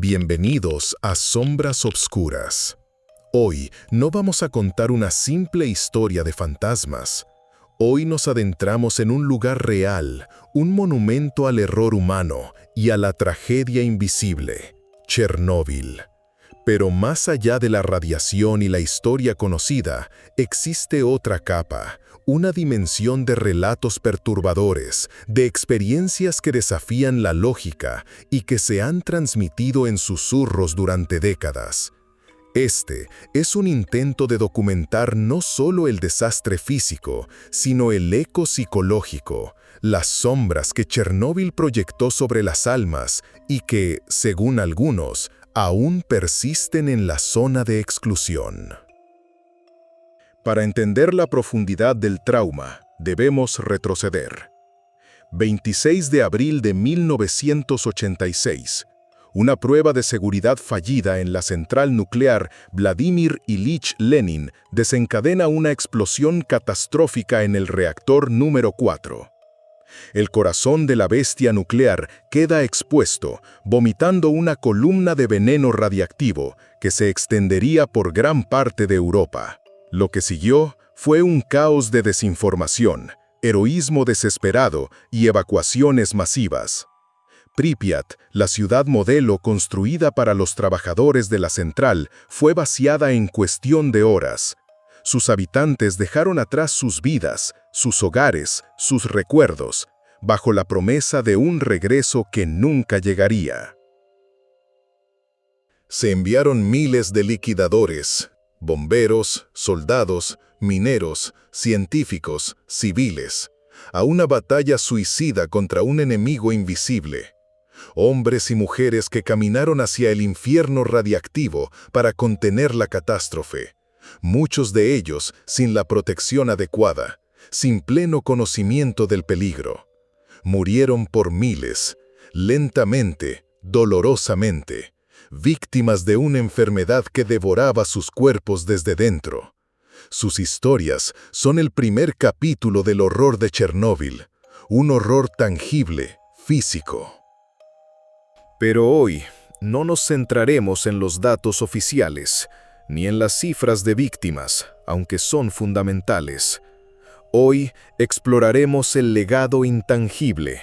Bienvenidos a Sombras Obscuras. Hoy no vamos a contar una simple historia de fantasmas. Hoy nos adentramos en un lugar real, un monumento al error humano y a la tragedia invisible, Chernóbil. Pero más allá de la radiación y la historia conocida, existe otra capa, una dimensión de relatos perturbadores, de experiencias que desafían la lógica y que se han transmitido en susurros durante décadas. Este es un intento de documentar no solo el desastre físico, sino el eco psicológico, las sombras que Chernóbil proyectó sobre las almas y que, según algunos, aún persisten en la zona de exclusión. Para entender la profundidad del trauma, debemos retroceder. 26 de abril de 1986. Una prueba de seguridad fallida en la central nuclear Vladimir Ilich Lenin desencadena una explosión catastrófica en el reactor número 4. El corazón de la bestia nuclear queda expuesto, vomitando una columna de veneno radiactivo que se extendería por gran parte de Europa. Lo que siguió fue un caos de desinformación, heroísmo desesperado y evacuaciones masivas. Pripyat, la ciudad modelo construida para los trabajadores de la central, fue vaciada en cuestión de horas. Sus habitantes dejaron atrás sus vidas, sus hogares, sus recuerdos, bajo la promesa de un regreso que nunca llegaría. Se enviaron miles de liquidadores, bomberos, soldados, mineros, científicos, civiles, a una batalla suicida contra un enemigo invisible. Hombres y mujeres que caminaron hacia el infierno radiactivo para contener la catástrofe. Muchos de ellos sin la protección adecuada, sin pleno conocimiento del peligro. Murieron por miles, lentamente, dolorosamente, víctimas de una enfermedad que devoraba sus cuerpos desde dentro. Sus historias son el primer capítulo del horror de Chernóbil, un horror tangible, físico. Pero hoy no nos centraremos en los datos oficiales, ni en las cifras de víctimas, aunque son fundamentales. Hoy exploraremos el legado intangible,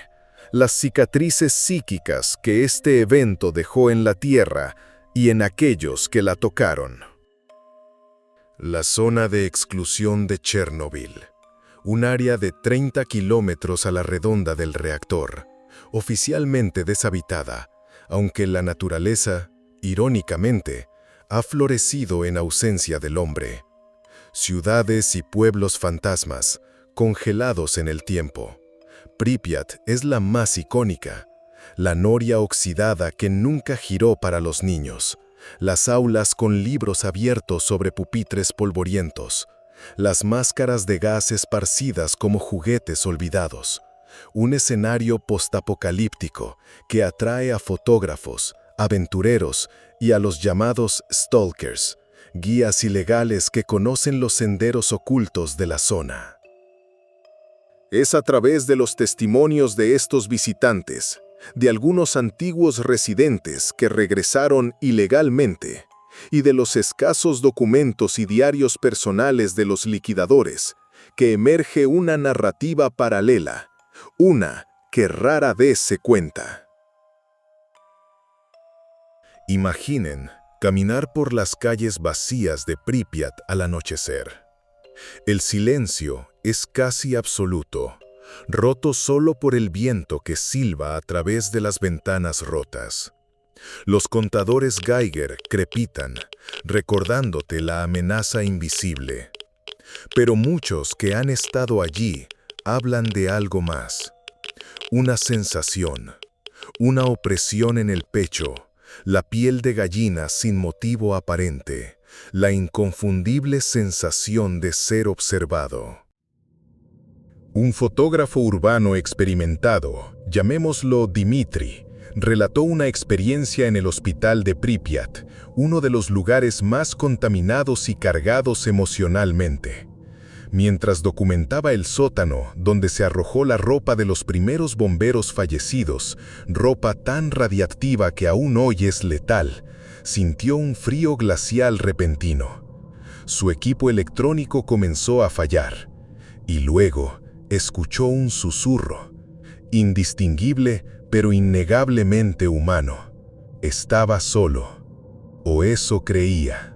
las cicatrices psíquicas que este evento dejó en la Tierra y en aquellos que la tocaron. La zona de exclusión de Chernóbil, un área de 30 kilómetros a la redonda del reactor, oficialmente deshabitada, aunque la naturaleza, irónicamente, ha florecido en ausencia del hombre. Ciudades y pueblos fantasmas, congelados en el tiempo. Pripyat es la más icónica, la noria oxidada que nunca giró para los niños, las aulas con libros abiertos sobre pupitres polvorientos, las máscaras de gas esparcidas como juguetes olvidados, un escenario postapocalíptico que atrae a fotógrafos, aventureros y a los llamados stalkers, guías ilegales que conocen los senderos ocultos de la zona. Es a través de los testimonios de estos visitantes, de algunos antiguos residentes que regresaron ilegalmente, y de los escasos documentos y diarios personales de los liquidadores, que emerge una narrativa paralela, una que rara vez se cuenta. Imaginen caminar por las calles vacías de Pripyat al anochecer. El silencio es casi absoluto, roto solo por el viento que silba a través de las ventanas rotas. Los contadores Geiger crepitan, recordándote la amenaza invisible. Pero muchos que han estado allí hablan de algo más. Una sensación, una opresión en el pecho, la piel de gallina sin motivo aparente, la inconfundible sensación de ser observado. Un fotógrafo urbano experimentado, llamémoslo Dmitry, relató una experiencia en el hospital de Pripyat, uno de los lugares más contaminados y cargados emocionalmente. Mientras documentaba el sótano donde se arrojó la ropa de los primeros bomberos fallecidos, ropa tan radiactiva que aún hoy es letal, sintió un frío glacial repentino. Su equipo electrónico comenzó a fallar, y luego escuchó un susurro, indistinguible pero innegablemente humano. Estaba solo, o eso creía.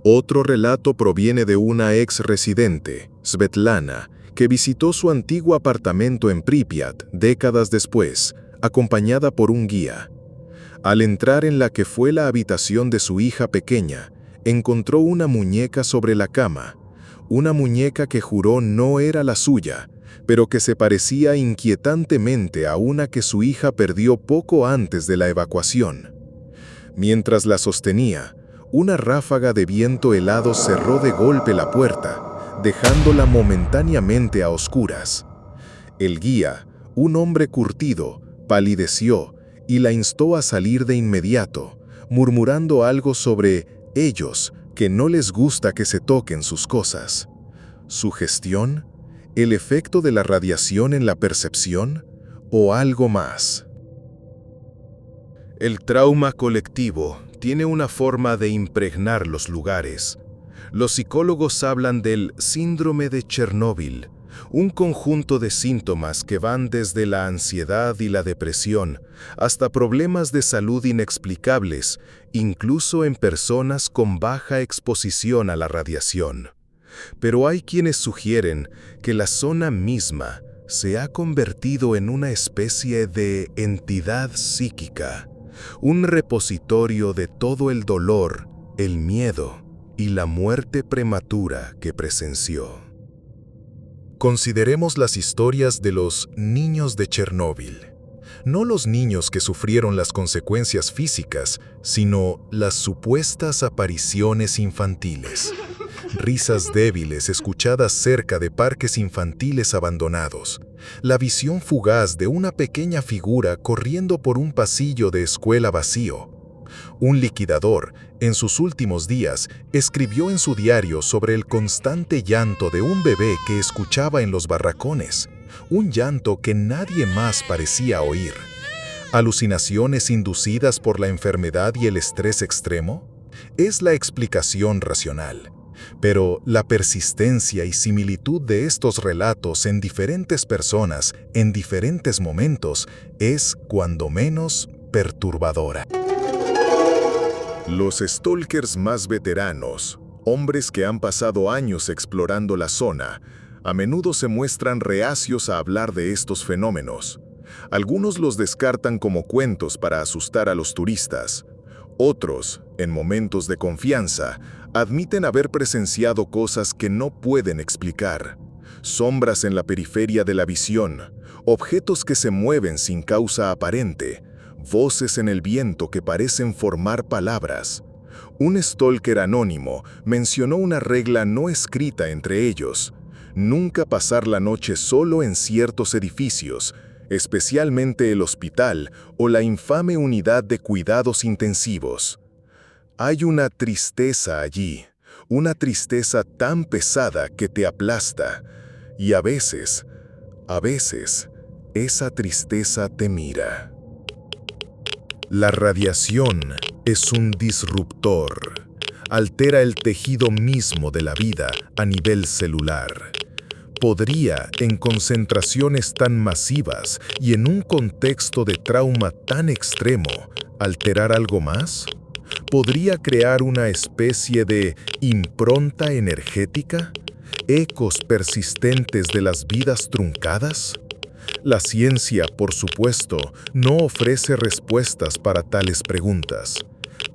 Otro relato proviene de una ex residente, Svetlana, que visitó su antiguo apartamento en Pripyat décadas después, acompañada por un guía. Al entrar en la que fue la habitación de su hija pequeña, encontró una muñeca sobre la cama, una muñeca que juró no era la suya, pero que se parecía inquietantemente a una que su hija perdió poco antes de la evacuación. Mientras la sostenía, una ráfaga de viento helado cerró de golpe la puerta, dejándola momentáneamente a oscuras. El guía, un hombre curtido, palideció y la instó a salir de inmediato, murmurando algo sobre ellos, que no les gusta que se toquen sus cosas. ¿Sugestión? ¿El efecto de la radiación en la percepción? ¿O algo más? El trauma colectivo tiene una forma de impregnar los lugares. Los psicólogos hablan del síndrome de Chernóbil, un conjunto de síntomas que van desde la ansiedad y la depresión hasta problemas de salud inexplicables, incluso en personas con baja exposición a la radiación. Pero hay quienes sugieren que la zona misma se ha convertido en una especie de entidad psíquica, un repositorio de todo el dolor, el miedo y la muerte prematura que presenció. Consideremos las historias de los niños de Chernóbil. No los niños que sufrieron las consecuencias físicas, sino las supuestas apariciones infantiles. Risas débiles escuchadas cerca de parques infantiles abandonados. La visión fugaz de una pequeña figura corriendo por un pasillo de escuela vacío. Un liquidador, en sus últimos días, escribió en su diario sobre el constante llanto de un bebé que escuchaba en los barracones. Un llanto que nadie más parecía oír. ¿Alucinaciones inducidas por la enfermedad y el estrés extremo? Es la explicación racional. Pero la persistencia y similitud de estos relatos en diferentes personas, en diferentes momentos, es, cuando menos, perturbadora. Los stalkers más veteranos, hombres que han pasado años explorando la zona, a menudo se muestran reacios a hablar de estos fenómenos. Algunos los descartan como cuentos para asustar a los turistas. Otros, en momentos de confianza, admiten haber presenciado cosas que no pueden explicar. Sombras en la periferia de la visión, objetos que se mueven sin causa aparente, voces en el viento que parecen formar palabras. Un stalker anónimo mencionó una regla no escrita entre ellos: nunca pasar la noche solo en ciertos edificios, especialmente el hospital o la infame unidad de cuidados intensivos. Hay una tristeza allí, una tristeza tan pesada que te aplasta, y a veces, esa tristeza te mira. La radiación es un disruptor. Altera el tejido mismo de la vida a nivel celular. ¿Podría, en concentraciones tan masivas y en un contexto de trauma tan extremo, alterar algo más? ¿Podría crear una especie de impronta energética? ¿Ecos persistentes de las vidas truncadas? La ciencia, por supuesto, no ofrece respuestas para tales preguntas,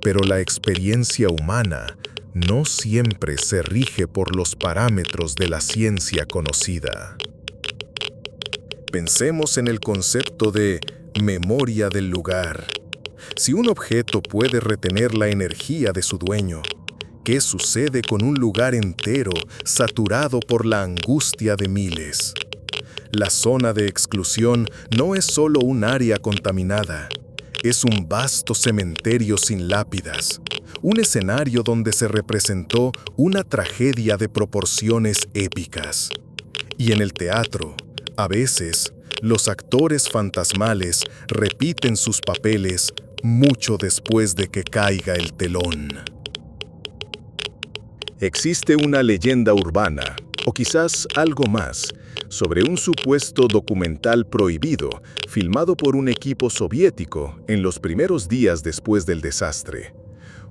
pero la experiencia humana no siempre se rige por los parámetros de la ciencia conocida. Pensemos en el concepto de memoria del lugar. Si un objeto puede retener la energía de su dueño, ¿qué sucede con un lugar entero saturado por la angustia de miles? La zona de exclusión no es solo un área contaminada, es un vasto cementerio sin lápidas, un escenario donde se representó una tragedia de proporciones épicas. Y en el teatro, a veces, los actores fantasmales repiten sus papeles mucho después de que caiga el telón. Existe una leyenda urbana, o quizás algo más, sobre un supuesto documental prohibido, filmado por un equipo soviético en los primeros días después del desastre.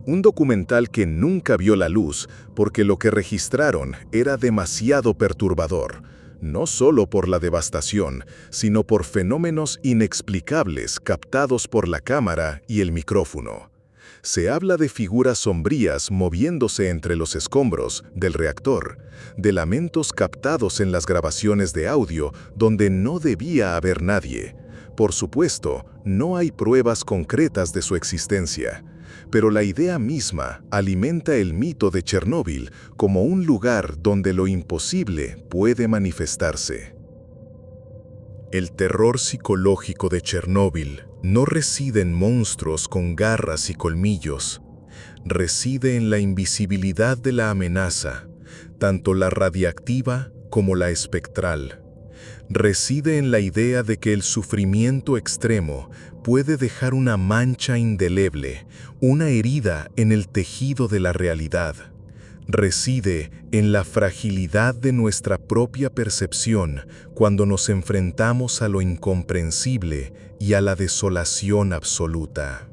Un documental que nunca vio la luz porque lo que registraron era demasiado perturbador, no solo por la devastación, sino por fenómenos inexplicables captados por la cámara y el micrófono. Se habla de figuras sombrías moviéndose entre los escombros del reactor, de lamentos captados en las grabaciones de audio donde no debía haber nadie. Por supuesto, no hay pruebas concretas de su existencia, pero la idea misma alimenta el mito de Chernóbil como un lugar donde lo imposible puede manifestarse. El terror psicológico de Chernóbil no reside en monstruos con garras y colmillos. Reside en la invisibilidad de la amenaza, tanto la radiactiva como la espectral. Reside en la idea de que el sufrimiento extremo puede dejar una mancha indeleble, una herida en el tejido de la realidad. Reside en la fragilidad de nuestra propia percepción cuando nos enfrentamos a lo incomprensible y a la desolación absoluta.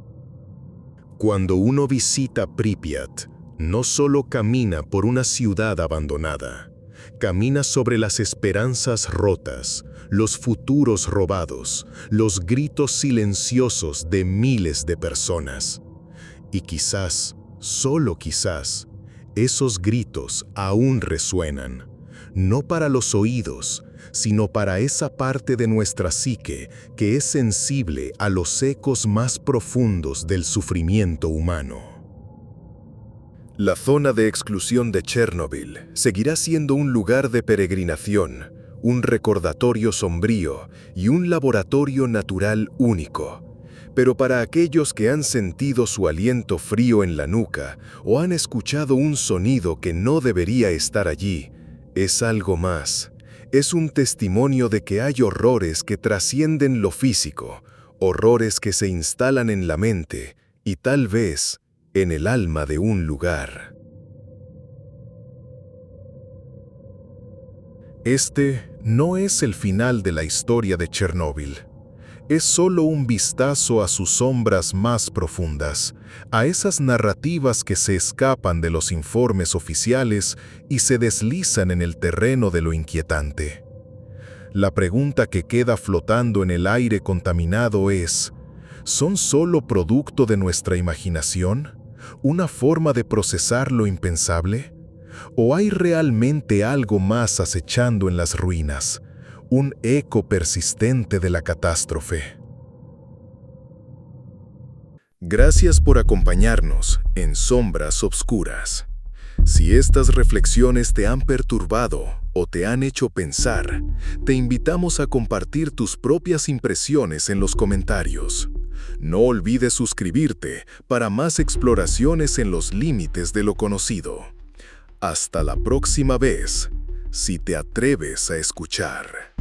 Cuando uno visita Pripyat, no solo camina por una ciudad abandonada, camina sobre las esperanzas rotas, los futuros robados, los gritos silenciosos de miles de personas. Y quizás, solo quizás, esos gritos aún resuenan, no para los oídos, sino para esa parte de nuestra psique que es sensible a los ecos más profundos del sufrimiento humano. La zona de exclusión de Chernóbil seguirá siendo un lugar de peregrinación, un recordatorio sombrío y un laboratorio natural único. Pero para aquellos que han sentido su aliento frío en la nuca o han escuchado un sonido que no debería estar allí, es algo más. Es un testimonio de que hay horrores que trascienden lo físico, horrores que se instalan en la mente y tal vez en el alma de un lugar. Este no es el final de la historia de Chernóbil. Es solo un vistazo a sus sombras más profundas, a esas narrativas que se escapan de los informes oficiales y se deslizan en el terreno de lo inquietante. La pregunta que queda flotando en el aire contaminado es: ¿son solo producto de nuestra imaginación? ¿Una forma de procesar lo impensable? ¿O hay realmente algo más acechando en las ruinas? Un eco persistente de la catástrofe. Gracias por acompañarnos en Sombras Obscuras. Si estas reflexiones te han perturbado o te han hecho pensar, te invitamos a compartir tus propias impresiones en los comentarios. No olvides suscribirte para más exploraciones en los límites de lo conocido. Hasta la próxima vez, si te atreves a escuchar.